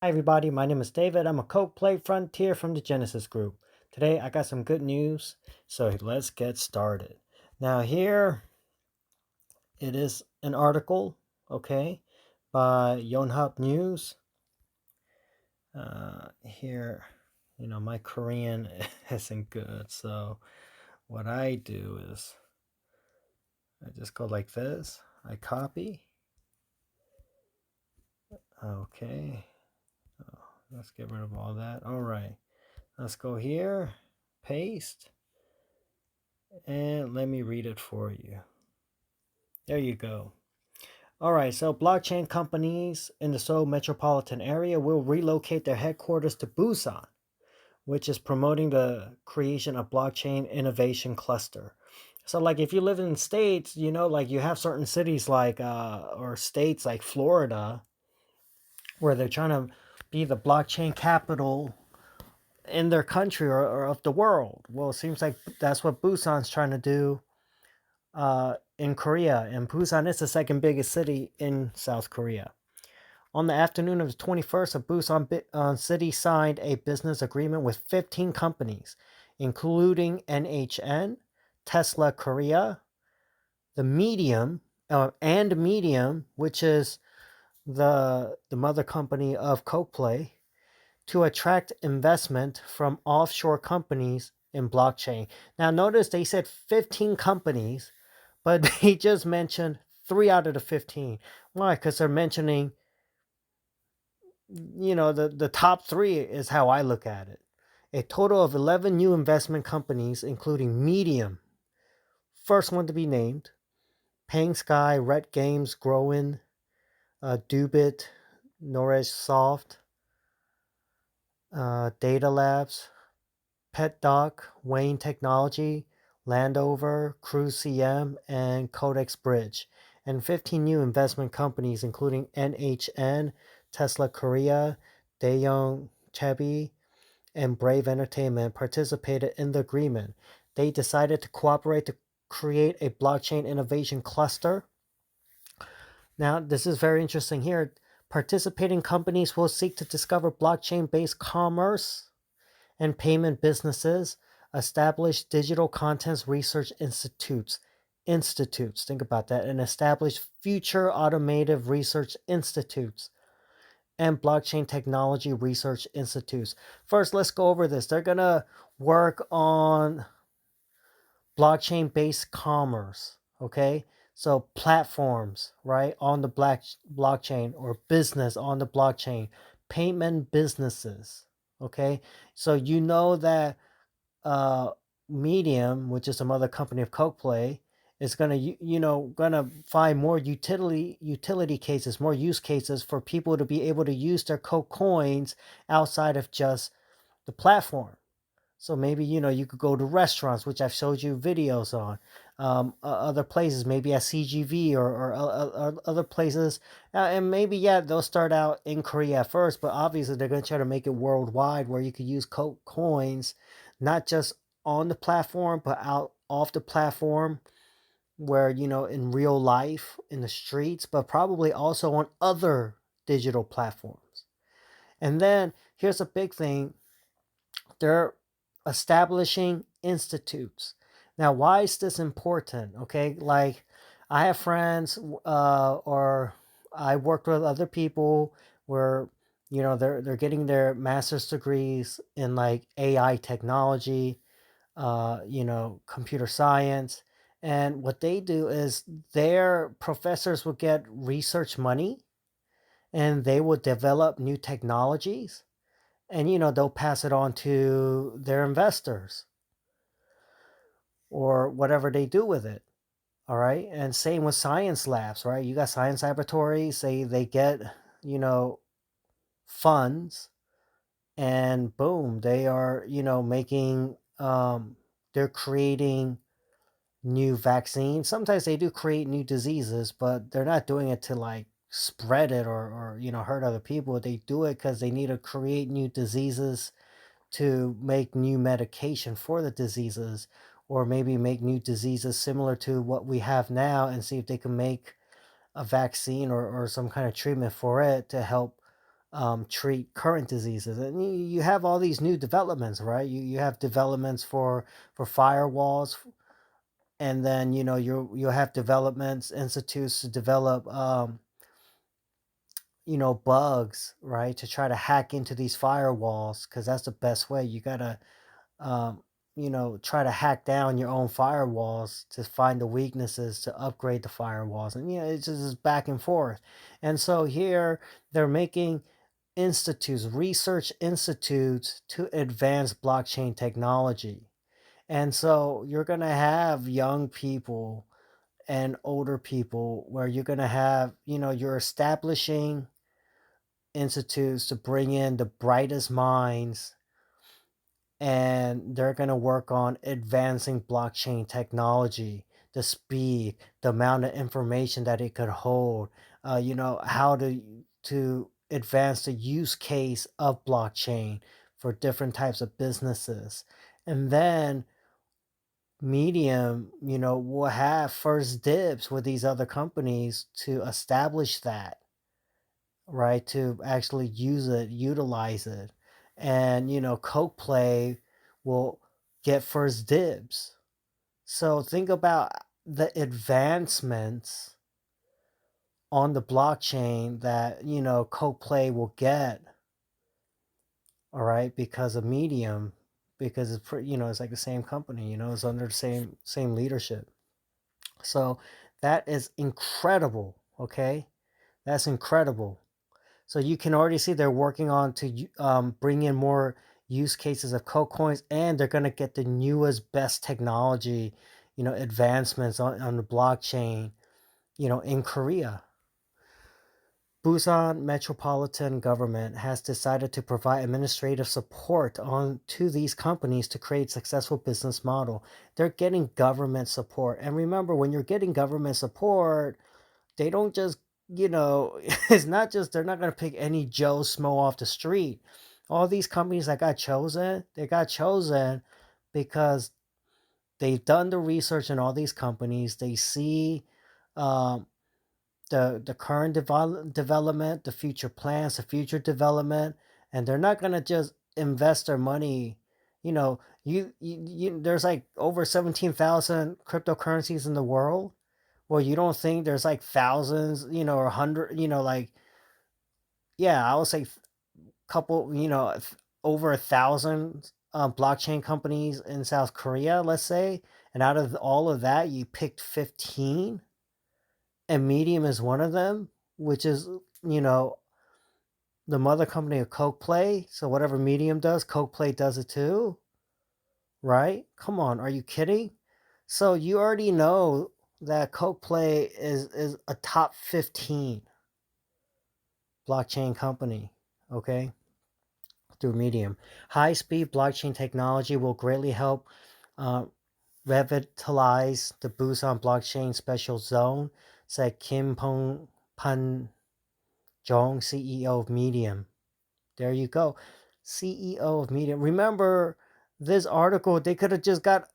Hi everybody, my name is David. I'm a KOK-PLAY Frontier from the Genesis Group. Today I got some good news, so let's get started. Now here it is an article, okay, by Yonhap News. Here, my Korean isn't good, so what I do is I just go like this. I copy. Okay, let's get rid of all that. All right, let's go here, paste. And let me read it for you. There you go. All right, so blockchain companies in the Seoul metropolitan area will relocate their headquarters to Busan, which is promoting the creation of blockchain innovation cluster. So like if you live in states, like you have certain cities like or states like Florida where they're trying to be the blockchain capital in their country or of the world. Well, it seems like that's what Busan's trying to do in Korea, and Busan is the second biggest city in South Korea. On the afternoon of the 21st, Busan City signed a business agreement with 15 companies, including NHN, Tesla Korea, the Medium, which is the mother company of KOK-PLAY, to attract investment from offshore companies in blockchain. Now, notice they said 15 companies, but they just mentioned 3 out of the 15. Why? Because they're mentioning, the top 3 is how I look at it. A total of 11 new investment companies, including Medium, first one to be named, Pang Sky, Red Games, Growin, Dubit, Noresh Soft, Data Labs, PetDoc, Wayne Technology, Landover, Cruise CM, and Codex Bridge, and 15 new investment companies, including NHN, Tesla Korea, Daeyoung Chebi, and Brave Entertainment, participated in the agreement. They decided to cooperate to create a blockchain innovation cluster. Now, this is very interesting here. Participating companies will seek to discover blockchain-based commerce and payment businesses, establish digital contents research institutes, think about that, and establish future automotive research institutes and blockchain technology research institutes. First, let's go over this. They're going to work on blockchain-based commerce, okay? So platforms, right, on the blockchain, or business on the blockchain, payment businesses, okay? So you know that Medium, which is some other company of KOK-PLAY, is gonna find more utility cases, more use cases for people to be able to use their Coke coins outside of just the platform. So maybe you could go to restaurants, which I've showed you videos on, other places, maybe at CGV or other places, and maybe they'll start out in Korea at first, but obviously they're going to try to make it worldwide, where you could use Coke coins, not just on the platform, but out off the platform, where in real life in the streets, but probably also on other digital platforms. And then here's a big thing. They're establishing institutes. Now, why is this important? Okay, like I have friends, or I worked with other people where they're getting their master's degrees in like AI technology, computer science, and what they do is their professors will get research money, and they will develop new technologies, and they'll pass it on to their investors or whatever they do with it. All right, and same with science labs, right? You got science laboratories, they get funds, and boom, they are making they're creating new vaccines. Sometimes they do create new diseases, but they're not doing it to like spread it or hurt other people. They do it because they need to create new diseases to make new medication for the diseases, or maybe make new diseases similar to what we have now, and see if they can make a vaccine or some kind of treatment for it to help treat current diseases. And you have all these new developments, right? You have developments for firewalls, and then you'll have developments institutes to develop bugs, right, to try to hack into these firewalls, because that's the best way. You gotta um, try to hack down your own firewalls to find the weaknesses to upgrade the firewalls. And it's just back and forth. And so here they're making research institutes to advance blockchain technology. And so you're going to have young people and older people where you're going to have, you're establishing institutes to bring in the brightest minds, and they're going to work on advancing blockchain technology, the speed, the amount of information that it could hold, how to advance the use case of blockchain for different types of businesses. And then Medium, will have first dibs with these other companies to establish that, right? To actually use it, utilize it. And, Coke-Play will get first dibs. So think about the advancements on the blockchain that, Coke-Play will get, all right, because of Medium, because it's pretty, it's like the same company, it's under the same leadership. So that is incredible, okay? That's incredible. So you can already see they're working on to bring in more use cases of Coke coins, and they're going to get the newest, best technology, advancements on the blockchain, in Korea. Busan Metropolitan Government has decided to provide administrative support on to these companies to create successful business model. They're getting government support. And remember, when you're getting government support, they don't just, it's not just, they're not going to pick any Joe Smo off the street. All these companies that got chosen, they got chosen because they've done the research in all these companies. They see um, the current development, the future plans, the future development, and they're not going to just invest their money. There's like over 17,000 cryptocurrencies in the world. Well, you don't think there's like thousands, or hundred, like, yeah, I would say couple, over 1,000 blockchain companies in South Korea, let's say, and out of all of that, you picked 15, and Medium is one of them, which is, the mother company of Coke-Play. So whatever Medium does, Coke-Play does it too, right? Come on, are you kidding? So you already know that Coke-Play is a top 15 blockchain company, okay, through Medium. High speed blockchain technology will greatly help uh, revitalize the Busan blockchain special zone, said Kim Pong Pan Jong, CEO of Medium. There you go. CEO of Medium. Remember this article, they could have just got,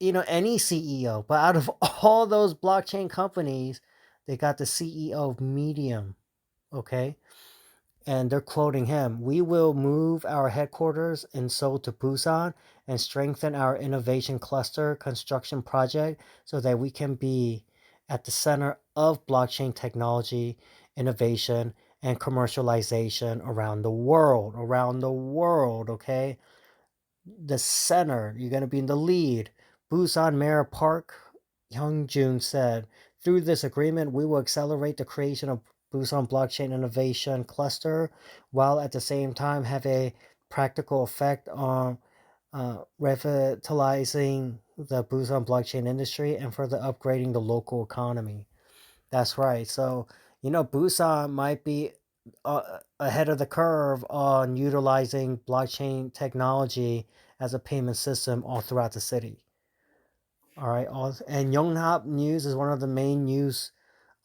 any CEO, but out of all those blockchain companies, they got the CEO of Medium, okay? And they're quoting him: "We will move our headquarters in Seoul to Busan and strengthen our innovation cluster construction project so that we can be at the center of blockchain technology, innovation, and commercialization around the world." Around the world, okay? The center, you're going to be in the lead. Busan Mayor Park Hyung-jun said, "Through this agreement, we will accelerate the creation of Busan Blockchain Innovation Cluster while at the same time have a practical effect on revitalizing the Busan blockchain industry and further upgrading the local economy." That's right. So, Busan might be ahead of the curve on utilizing blockchain technology as a payment system all throughout the city. All right. And Yonhap News is one of the main news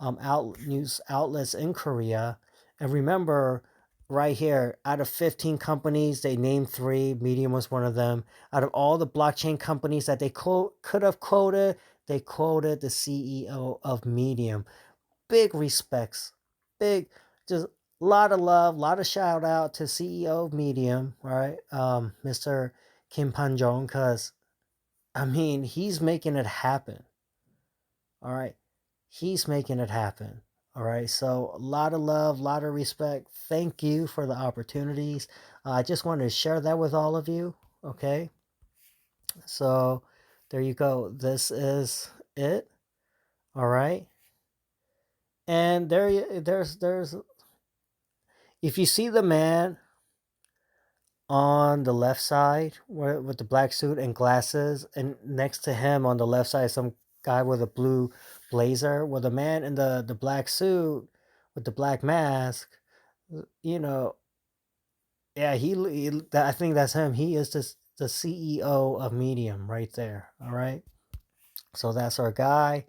outlets in Korea. And remember, right here, out of 15 companies, they named three. Medium was one of them. Out of all the blockchain companies that they could have quoted, they quoted the CEO of Medium. Big respects, big, just lot of love, a lot of shout out to CEO of Medium, right? Mr. Kim Pan-jong, because I mean, he's making it happen. All right. He's making it happen. All right. So a lot of love, a lot of respect. Thank you for the opportunities. I just wanted to share that with all of you. Okay. So there you go. This is it. All right. And there's if you see the man on the left side with the black suit and glasses, and next to him on the left side some guy with a blue blazer, well the man in the black suit with the black mask, you know, yeah, I think that's him. He is the CEO of Medium right there. All right, so that's our guy.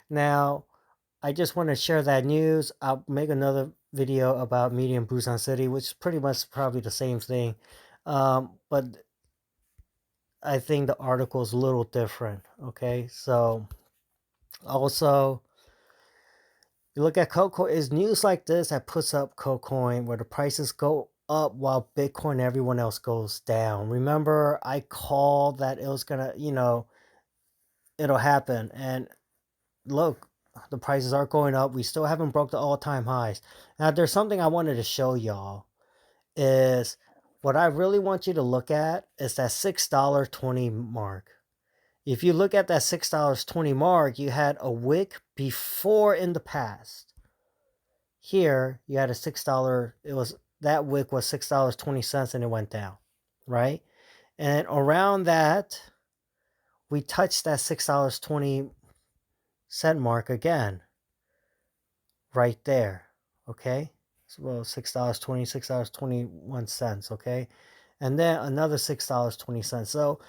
Now I just want to share that news. I'll make another video about Medium Busan City, which is pretty much probably the same thing. But I think the article is a little different. Okay, so also you look at KOK-Coin, is news like this that puts up KOK-Coin where the prices go up while Bitcoin and everyone else goes down. Remember, I called that it was gonna, it'll happen. And look, the prices are going up. We still haven't broke the all-time highs. Now, there's something I wanted to show y'all is what I really want you to look at is that $6.20 mark. If you look at that $6.20 mark, you had a wick before in the past. Here, you had a $6, it was that wick was $6.20 and it went down, right? And around that, we touched that $6.20 mark again, right there, okay? So, well, $6.20, $6.21, okay? And then another $6.20. So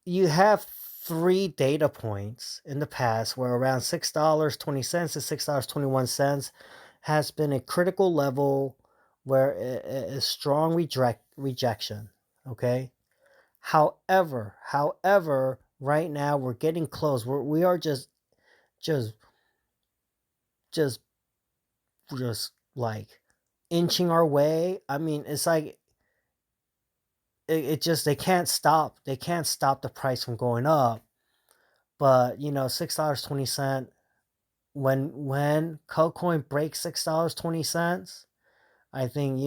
you have three data points in the past where around $6.20 to $6.21 has been a critical level where it is strong rejection. Okay. However, right now we're getting close. We are just just just like inching our way. I mean, it's like it just they can't stop the price from going up. But $6.20 when KuCoin breaks $6.20, I think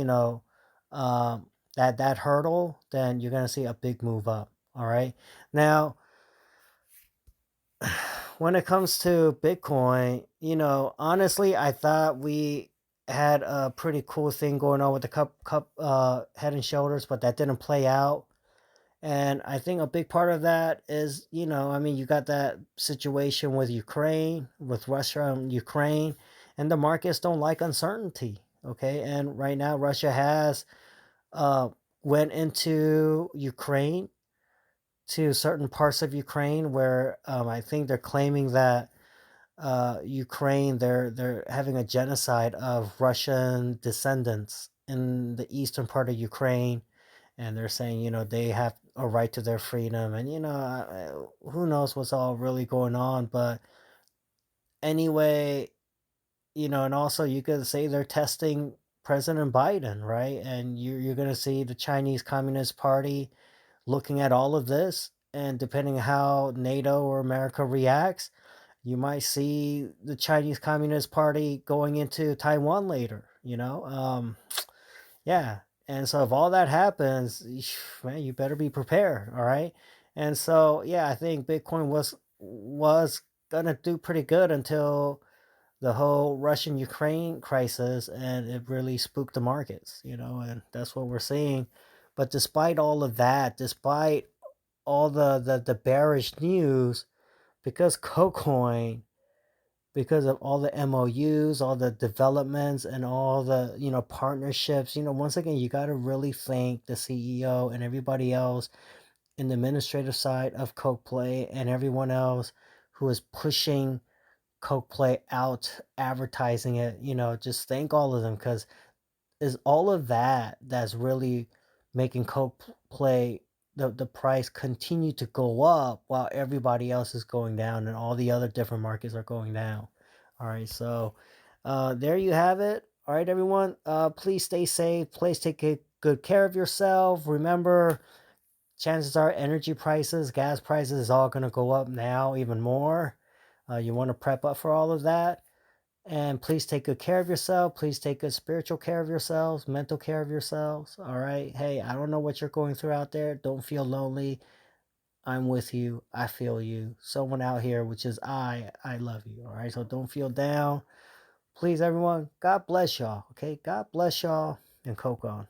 that hurdle, then you're gonna see a big move up. All right. Now, when it comes to Bitcoin, honestly, I thought we had a pretty cool thing going on with the cup head and shoulders, but that didn't play out. And I think a big part of that is, I mean, you got that situation with Ukraine, with Russia and Ukraine, and the markets don't like uncertainty. Okay. And right now, Russia has uh, went into Ukraine, to certain parts of Ukraine where I think they're claiming that Ukraine, they're having a genocide of Russian descendants in the eastern part of Ukraine, and they're saying they have a right to their freedom, and who knows what's all really going on, but anyway, and also you could say they're testing President Biden, right? And you're going to see the Chinese Communist Party looking at all of this, and depending on how NATO or America reacts, you might see the Chinese Communist Party going into Taiwan later, yeah. And so if all that happens, man, you better be prepared, all right? And so, yeah, I think Bitcoin was gonna do pretty good until the whole Russian Ukraine crisis, and it really spooked the markets, and that's what we're seeing. But despite all of that, despite all the bearish news, because KuCoin, because of all the MOUs, all the developments, and all the partnerships. Once again, you got to really thank the CEO and everybody else in the administrative side of KOK-Play and everyone else who is pushing KOK-Play out, advertising it. Just thank all of them, because is all of that's really making play the price continue to go up while everybody else is going down and all the other different markets are going down. All right, so there you have it. All right, everyone. Please stay safe. Please take good care of yourself. Remember, chances are energy prices, gas prices is all going to go up now even more. You want to prep up for all of that. And please take good care of yourself. Please take good spiritual care of yourselves, mental care of yourselves. All right. Hey, I don't know what you're going through out there. Don't feel lonely. I'm with you. I feel you. Someone out here, which is I love you. All right. So don't feel down. Please, everyone, God bless y'all. Okay. God bless y'all and coke on.